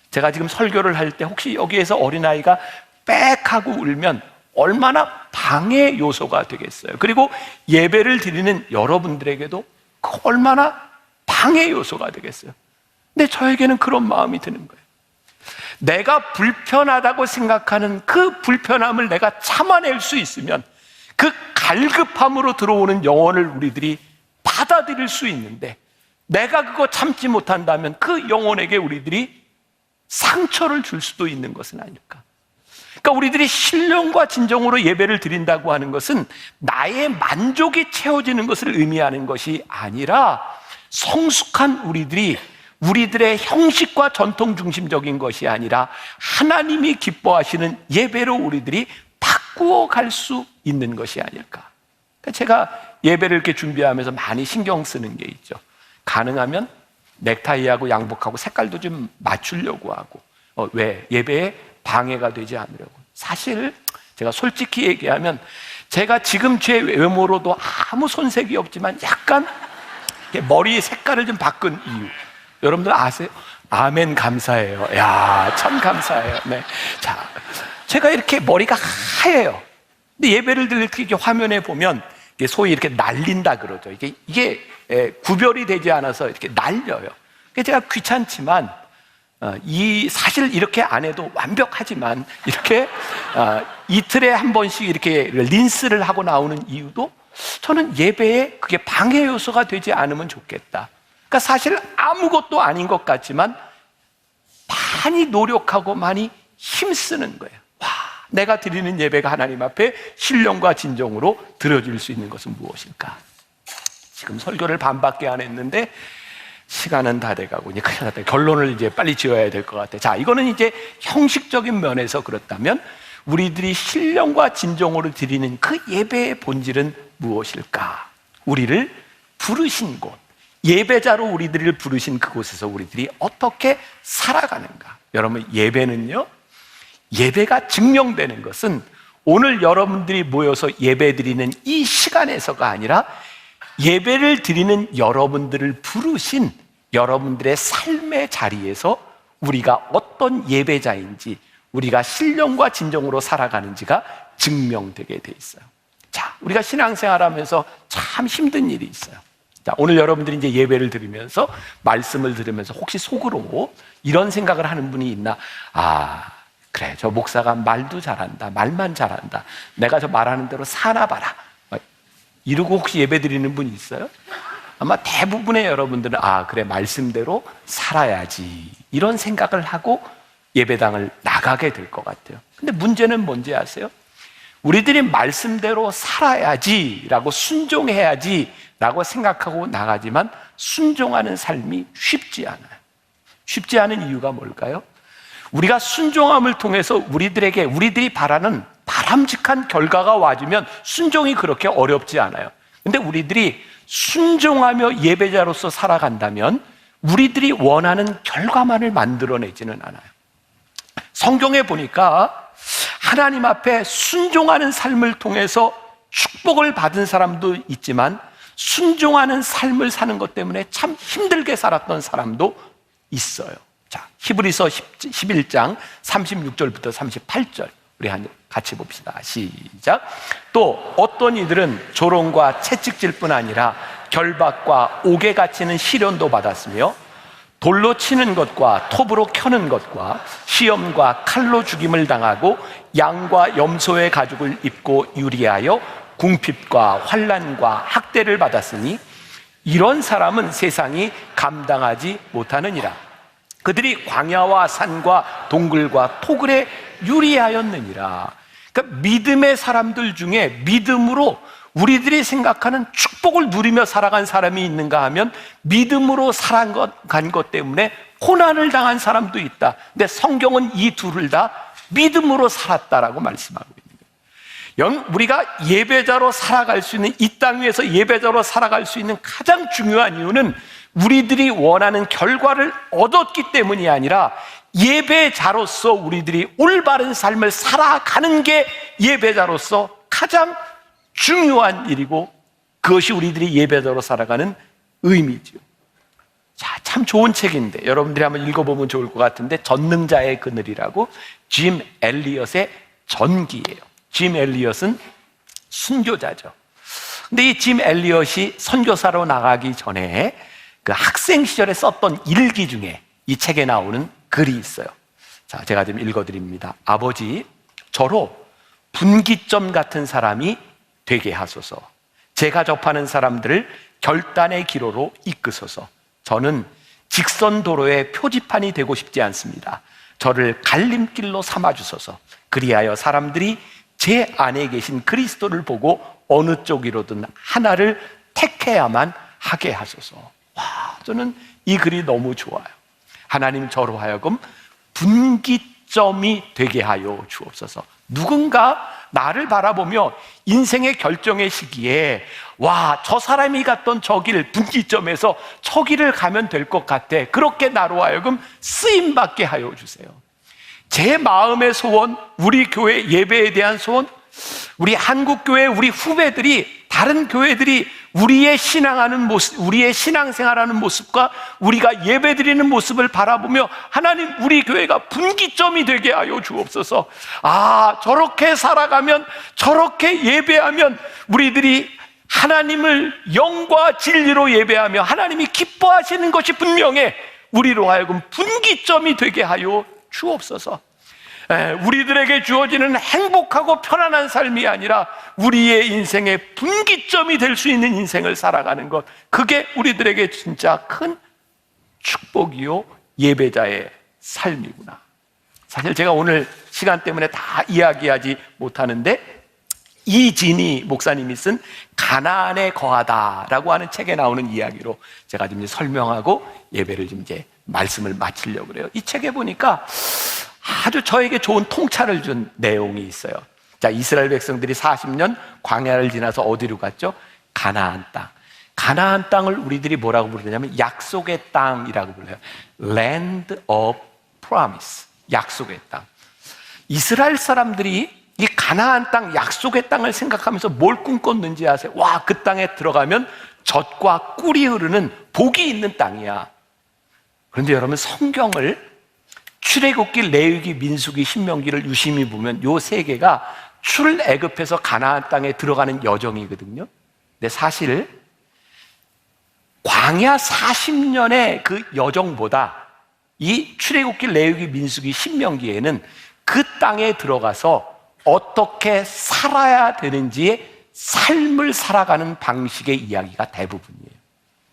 제가 지금 설교를 할 때 혹시 여기에서 어린아이가 빽 하고 울면 얼마나 방해 요소가 되겠어요. 그리고 예배를 드리는 여러분들에게도 얼마나 방해 요소가 되겠어요. 근데 저에게는 그런 마음이 드는 거예요. 내가 불편하다고 생각하는 그 불편함을 내가 참아낼 수 있으면 그 갈급함으로 들어오는 영혼을 우리들이 받아들일 수 있는데, 내가 그거 참지 못한다면 그 영혼에게 우리들이 상처를 줄 수도 있는 것은 아닐까. 그러니까 우리들이 신령과 진정으로 예배를 드린다고 하는 것은 나의 만족이 채워지는 것을 의미하는 것이 아니라 성숙한 우리들의 형식과 전통 중심적인 것이 아니라 하나님이 기뻐하시는 예배로 우리들이 바꾸어 갈 수 있는 것이 아닐까. 그러니까 제가 예배를 이렇게 준비하면서 많이 신경 쓰는 게 있죠. 가능하면 넥타이하고 양복하고 색깔도 좀 맞추려고 하고, 왜? 예배에 방해가 되지 않으려고. 사실 제가 솔직히 얘기하면 제가 지금 제 외모로도 아무 손색이 없지만 약간 머리 색깔을 좀 바꾼 이유, 여러분들 아세요? 아멘, 감사해요. 야, 참 감사해요. 네. 자, 제가 이렇게 머리가 하얘요. 근데 예배를 드릴 때 이렇게 화면에 보면 이게 소위 이렇게 날린다 그러죠. 이게 구별이 되지 않아서 이렇게 날려요. 제가 귀찮지만 사실 이렇게 안 해도 완벽하지만 이렇게 이틀에 한 번씩 이렇게 린스를 하고 나오는 이유도 저는 예배에 그게 방해 요소가 되지 않으면 좋겠다. 그러니까 사실 아무것도 아닌 것 같지만 많이 노력하고 많이 힘쓰는 거예요. 와, 내가 드리는 예배가 하나님 앞에 신령과 진정으로 드려질 수 있는 것은 무엇일까? 지금 설교를 반밖에 안 했는데 시간은 다 돼가고 이제 큰일 났다. 결론을 이제 빨리 지어야 될 것 같아요. 자, 이거는 이제 형식적인 면에서 그렇다면 우리들이 신령과 진정으로 드리는 그 예배의 본질은 무엇일까? 우리를 부르신 곳, 예배자로 우리들을 부르신 그곳에서 우리들이 어떻게 살아가는가? 여러분, 예배는요, 예배가 증명되는 것은 오늘 여러분들이 모여서 예배 드리는 이 시간에서가 아니라 예배를 드리는 여러분들을 부르신 여러분들의 삶의 자리에서 우리가 어떤 예배자인지, 우리가 신령과 진정으로 살아가는지가 증명되게 돼 있어요. 자, 우리가 신앙생활하면서 참 힘든 일이 있어요. 자, 오늘 여러분들이 이제 예배를 들으면서 말씀을 들으면서 혹시 속으로 이런 생각을 하는 분이 있나? 아, 그래, 저 목사가 말도 잘한다, 말만 잘한다, 내가 저 말하는 대로 사나 봐라, 이러고 혹시 예배 드리는 분이 있어요? 아마 대부분의 여러분들은 그래, 말씀대로 살아야지, 이런 생각을 하고 예배당을 나가게 될 것 같아요. 근데 문제는 뭔지 아세요? 우리들이 말씀대로 살아야지 라고, 순종해야지 라고 생각하고 나가지만 순종하는 삶이 쉽지 않아요. 쉽지 않은 이유가 뭘까요? 우리가 순종함을 통해서 우리들이 바라는 바람직한 결과가 와주면 순종이 그렇게 어렵지 않아요. 근데 우리들이 순종하며 예배자로서 살아간다면 우리들이 원하는 결과만을 만들어내지는 않아요. 성경에 보니까 하나님 앞에 순종하는 삶을 통해서 축복을 받은 사람도 있지만 순종하는 삶을 사는 것 때문에 참 힘들게 살았던 사람도 있어요. 자, 히브리서 11장 36절부터 38절 우리 같이 봅시다. 시작. 또 어떤 이들은 조롱과 채찍질뿐 아니라 결박과 옥에 갇히는 시련도 받았으며 돌로 치는 것과 톱으로 켜는 것과 시험과 칼로 죽임을 당하고 양과 염소의 가죽을 입고 유리하여 궁핍과 환난과 학대를 받았으니 이런 사람은 세상이 감당하지 못하느니라. 그들이 광야와 산과 동굴과 토굴에 유리하였느니라. 그러니까 믿음의 사람들 중에 믿음으로 우리들이 생각하는 축복을 누리며 살아간 사람이 있는가 하면 믿음으로 살아간 것 때문에 고난을 당한 사람도 있다. 근데 성경은 이 둘을 다 믿음으로 살았다라고 말씀하고 있는 거예요. 우리가 예배자로 살아갈 수 있는, 이 땅 위에서 예배자로 살아갈 수 있는 가장 중요한 이유는 우리들이 원하는 결과를 얻었기 때문이 아니라 예배자로서 우리들이 올바른 삶을 살아가는 게 예배자로서 가장 중요한 일이고, 그것이 우리들이 예배자로 살아가는 의미죠. 자, 참 좋은 책인데 여러분들이 한번 읽어보면 좋을 것 같은데, 전능자의 그늘이라고, 짐 엘리엇의 전기예요. 짐 엘리엇은 순교자죠. 근데 이 짐 엘리엇이 선교사로 나가기 전에 그 학생 시절에 썼던 일기 중에 이 책에 나오는 글이 있어요. 자, 제가 좀 읽어드립니다. 아버지, 저로 분기점 같은 사람이 되게 하소서. 제가 접하는 사람들을 결단의 기로로 이끄소서. 저는 직선 도로의 표지판이 되고 싶지 않습니다. 저를 갈림길로 삼아주소서. 그리하여 사람들이 제 안에 계신 그리스도를 보고 어느 쪽이로든 하나를 택해야만 하게 하소서. 와, 저는 이 글이 너무 좋아요. 하나님, 저로 하여금 분기점이 되게 하여 주옵소서. 누군가 나를 바라보며 인생의 결정의 시기에, 와, 저 사람이 갔던 저 길, 분기점에서 저 길을 가면 될 것 같아, 그렇게 나로 하여금 쓰임받게 하여 주세요. 제 마음의 소원, 우리 교회 예배에 대한 소원, 우리 한국교회 우리 후배들이, 다른 교회들이 우리의 신앙하는 모습, 우리의 신앙생활하는 모습과 우리가 예배드리는 모습을 바라보며, 하나님, 우리 교회가 분기점이 되게 하여 주옵소서. 아, 저렇게 살아가면, 저렇게 예배하면 우리들이 하나님을 영과 진리로 예배하며 하나님이 기뻐하시는 것이 분명해. 우리로 하여금 분기점이 되게 하여 주옵소서. 우리들에게 주어지는 행복하고 편안한 삶이 아니라 우리의 인생의 분기점이 될 수 있는 인생을 살아가는 것, 그게 우리들에게 진짜 큰 축복이요 예배자의 삶이구나. 사실 제가 오늘 시간 때문에 다 이야기하지 못하는데, 이진희 목사님이 쓴 가나안에 거하다라고 하는 책에 나오는 이야기로 제가 좀 설명하고 예배를 좀 이제 말씀을 마치려고 그래요. 이 책에 보니까 아주 저에게 좋은 통찰을 준 내용이 있어요. 자, 이스라엘 백성들이 40년 광야를 지나서 어디로 갔죠? 가나안 땅. 가나안 땅을 우리들이 뭐라고 부르냐면 약속의 땅이라고 불러요. Land of Promise. 약속의 땅. 이스라엘 사람들이 이 가나안 땅, 약속의 땅을 생각하면서 뭘 꿈꿨는지 아세요? 와, 그 땅에 들어가면 젖과 꿀이 흐르는 복이 있는 땅이야. 그런데 여러분, 성경을 출애굽기, 레위기, 민수기, 신명기를 유심히 보면 요 세 개가 출애굽해서 가나안 땅에 들어가는 여정이거든요. 근데 사실 광야 40년의 그 여정보다 이 출애굽기, 레위기, 민수기, 신명기에는 그 땅에 들어가서 어떻게 살아야 되는지의 삶을 살아가는 방식의 이야기가 대부분이에요.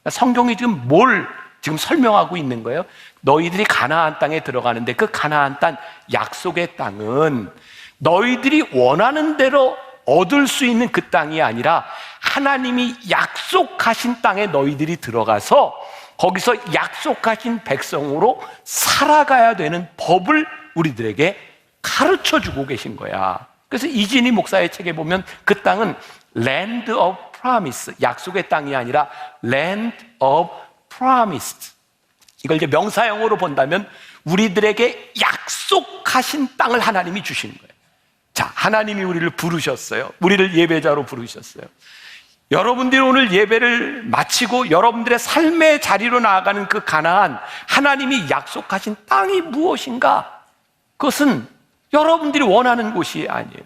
그러니까 성경이 지금 뭘 지금 설명하고 있는 거예요? 너희들이 가나안 땅에 들어가는데 그 가나안 땅, 약속의 땅은 너희들이 원하는 대로 얻을 수 있는 그 땅이 아니라 하나님이 약속하신 땅에 너희들이 들어가서 거기서 약속하신 백성으로 살아가야 되는 법을 우리들에게 가르쳐주고 계신 거야. 그래서 이진희 목사의 책에 보면 그 땅은 Land of Promise, 약속의 땅이 아니라 Land of Promised. 이걸 이제 명사형으로 본다면 우리들에게 약속하신 땅을 하나님이 주시는 거예요. 자, 하나님이 우리를 부르셨어요. 우리를 예배자로 부르셨어요. 여러분들이 오늘 예배를 마치고 여러분들의 삶의 자리로 나아가는 그 가나안, 하나님이 약속하신 땅이 무엇인가? 그것은 여러분들이 원하는 곳이 아니에요.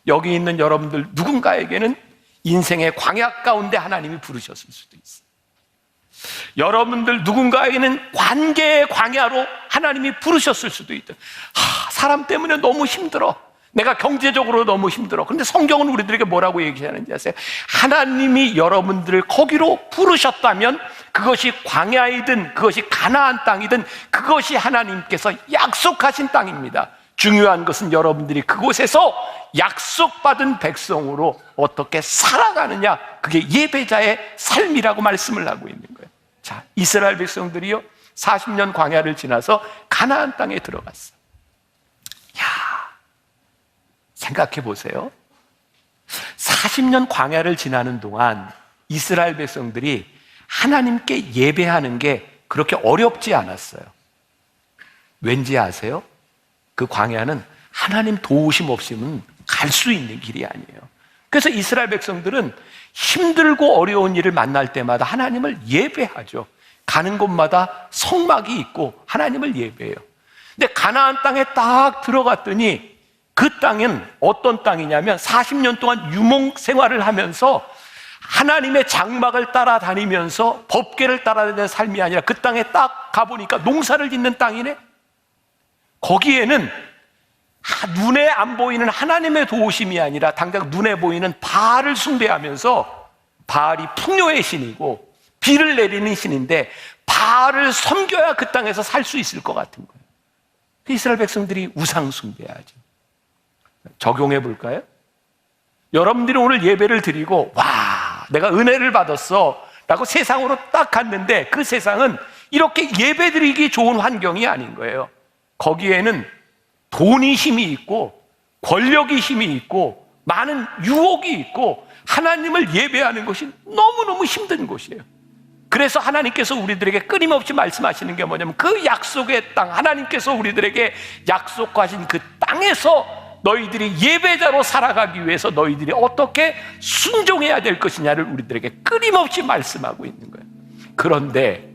여기 있는 여러분들 누군가에게는 인생의 광야 가운데 하나님이 부르셨을 수도 있어요. 여러분들 누군가에게는 관계의 광야로 하나님이 부르셨을 수도 있다. 사람 때문에 너무 힘들어. 내가 경제적으로 너무 힘들어. 그런데 성경은 우리들에게 뭐라고 얘기하는지 아세요? 하나님이 여러분들을 거기로 부르셨다면 그것이 광야이든 그것이 가나안 땅이든 그것이 하나님께서 약속하신 땅입니다. 중요한 것은 여러분들이 그곳에서 약속받은 백성으로 어떻게 살아가느냐, 그게 예배자의 삶이라고 말씀을 하고 있는 거예요. 자, 이스라엘 백성들이요 40년 광야를 지나서 가나안 땅에 들어갔어요. 야, 생각해 보세요. 40년 광야를 지나는 동안 이스라엘 백성들이 하나님께 예배하는 게 그렇게 어렵지 않았어요. 왠지 아세요? 그 광야는 하나님 도우심 없이는 갈 수 있는 길이 아니에요. 그래서 이스라엘 백성들은 힘들고 어려운 일을 만날 때마다 하나님을 예배하죠. 가는 곳마다 성막이 있고 하나님을 예배해요. 근데 가나안 땅에 딱 들어갔더니 그 땅은 어떤 땅이냐면 40년 동안 유목 생활을 하면서 하나님의 장막을 따라다니면서 법궤를 따라다니는 삶이 아니라 그 땅에 딱 가보니까 농사를 짓는 땅이네. 거기에는 눈에 안 보이는 하나님의 도우심이 아니라 당장 눈에 보이는 바알을 숭배하면서, 바알이 풍요의 신이고 비를 내리는 신인데 바알을 섬겨야 그 땅에서 살 수 있을 것 같은 거예요. 이스라엘 백성들이 우상 숭배하죠. 적용해 볼까요? 여러분들이 오늘 예배를 드리고 와, 내가 은혜를 받았어 라고 세상으로 딱 갔는데 그 세상은 이렇게 예배 드리기 좋은 환경이 아닌 거예요. 거기에는 돈이 힘이 있고 권력이 힘이 있고 많은 유혹이 있고 하나님을 예배하는 것이 너무너무 힘든 곳이에요. 그래서 하나님께서 우리들에게 끊임없이 말씀하시는 게 뭐냐면 그 약속의 땅, 하나님께서 우리들에게 약속하신 그 땅에서 너희들이 예배자로 살아가기 위해서 너희들이 어떻게 순종해야 될 것이냐를 우리들에게 끊임없이 말씀하고 있는 거예요. 그런데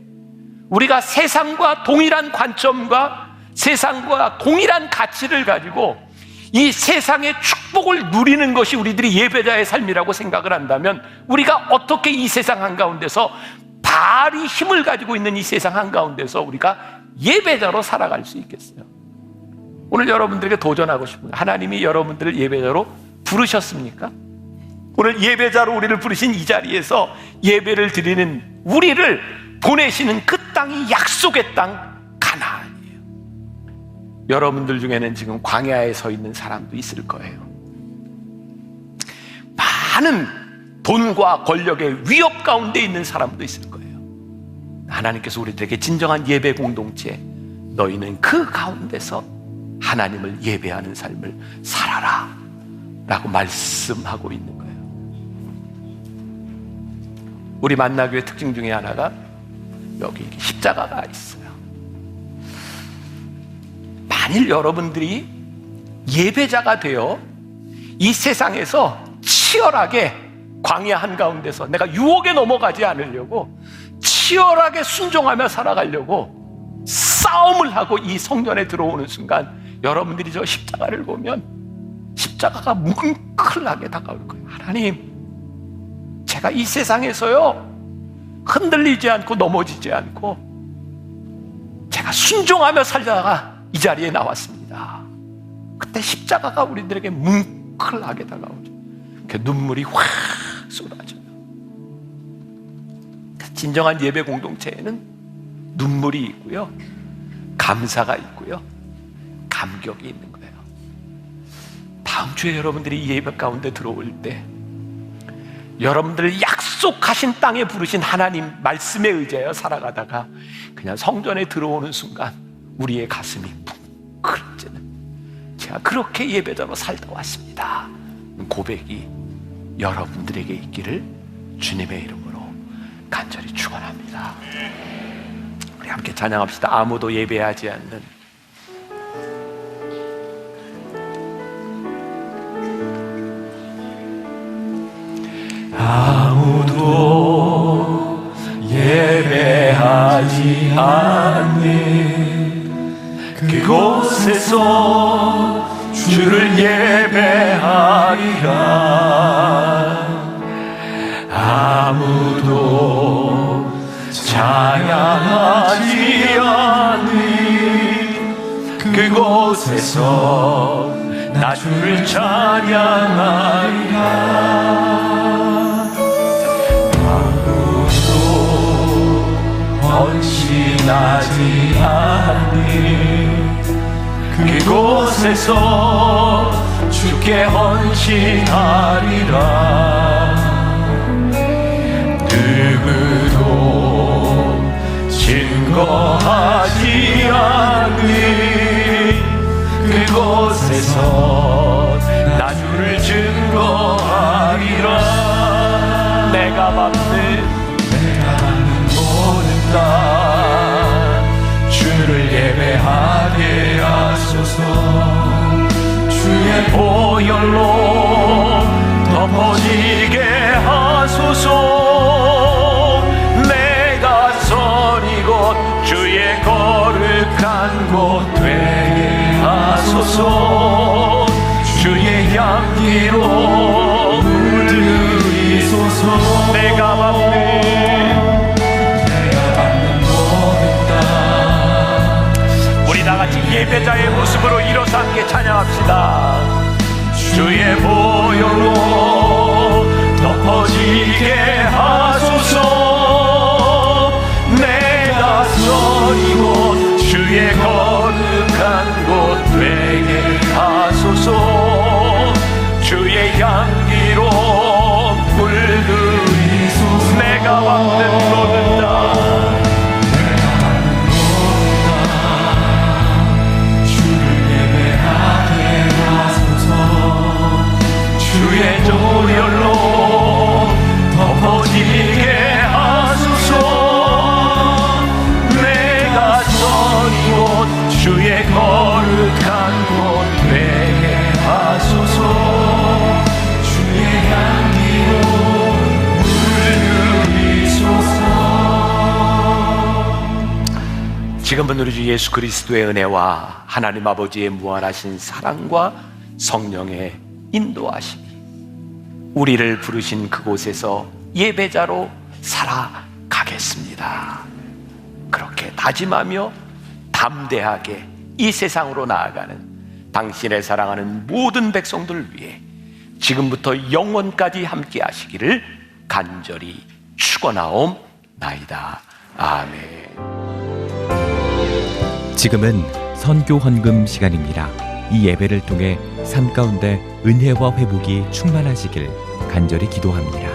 우리가 세상과 동일한 관점과 세상과 동일한 가치를 가지고 이 세상의 축복을 누리는 것이 우리들이 예배자의 삶이라고 생각을 한다면 우리가 어떻게 이 세상 한가운데서 바알이 힘을 가지고 있는 이 세상 한가운데서 우리가 예배자로 살아갈 수 있겠어요? 오늘 여러분들에게 도전하고 싶은, 하나님이 여러분들을 예배자로 부르셨습니까? 오늘 예배자로 우리를 부르신 이 자리에서 예배를 드리는 우리를 보내시는 그 땅이 약속의 땅 가나안이에요. 여러분들 중에는 지금 광야에 서 있는 사람도 있을 거예요. 많은 돈과 권력의 위협 가운데 있는 사람도 있을 거예요. 하나님께서 우리들에게 진정한 예배 공동체, 너희는 그 가운데서 하나님을 예배하는 삶을 살아라 라고 말씀하고 있는 거예요. 우리 만나교회 특징 중에 하나가 여기 십자가가 있어요. 만일 여러분들이 예배자가 되어 이 세상에서 치열하게 광야 한가운데서 내가 유혹에 넘어가지 않으려고 치열하게 순종하며 살아가려고 싸움을 하고 이 성전에 들어오는 순간 여러분들이 저 십자가를 보면 십자가가 뭉클하게 다가올 거예요. 하나님, 제가 이 세상에서요 흔들리지 않고 넘어지지 않고 제가 순종하며 살다가 이 자리에 나왔습니다. 그때 십자가가 우리들에게 뭉클하게 다가오죠. 그 눈물이 확 쏟아져요. 진정한 예배 공동체에는 눈물이 있고요, 감사가 있고요, 감격이 있는 거예요. 다음 주에 여러분들이 예배 가운데 들어올 때 여러분들을 약속하신 땅에 부르신 하나님 말씀에 의지하여 살아가다가 그냥 성전에 들어오는 순간 우리의 가슴이 뭉클해지는, 제가 그렇게 예배자로 살다 왔습니다, 고백이 여러분들에게 있기를 주님의 이름으로 간절히 축원합니다. 우리 함께 찬양합시다. 아무도 예배하지 않는 아무도 예배하지 않는 그곳에서 주를 예배하리라. 아무도 찬양하지 않는 그곳에서 나 주를 찬양하리라. 헌신하지 않는 그곳에서 주께 헌신하리라. 누구도 증거하지 않는 그곳에서 나 내가 받는 모든 땅 주를 예배하게 하소서. 주의 보혈로 덮어지게 하소서. 내가 선이 곧 주의 거룩한 곳 되게 하소서. 주의 향기로 물들이소서. 내가 받는 모든 땅. 우리 다같이 예배자의 모습으로 일어서 함께 찬양합시다. 주의 보혈로 덮어지게 하소서. 내가 선이 곧 주의 거룩한 곳 되게 하소서. 주의 향기로 물들이소서. 내가 받는 모든 땅 주의 보혈로 덮어지게 하소서. 내가 선이 곧 주의 거룩한 곳 되게 하소서. 주의 향기로 물들이소서. 지금은 우리 주 예수 그리스도의 은혜와 하나님 아버지의 무한하신 사랑과 성령의 인도하심이 우리를 부르신 그곳에서 예배자로 살아가겠습니다. 그렇게 다짐하며 담대하게 이 세상으로 나아가는 당신의 사랑하는 모든 백성들 위해 지금부터 영원까지 함께 하시기를 간절히 축원하옵나이다. 아멘. 지금은 선교 헌금 시간입니다. 이 예배를 통해 삶 가운데 은혜와 회복이 충만하시길 간절히 기도합니다.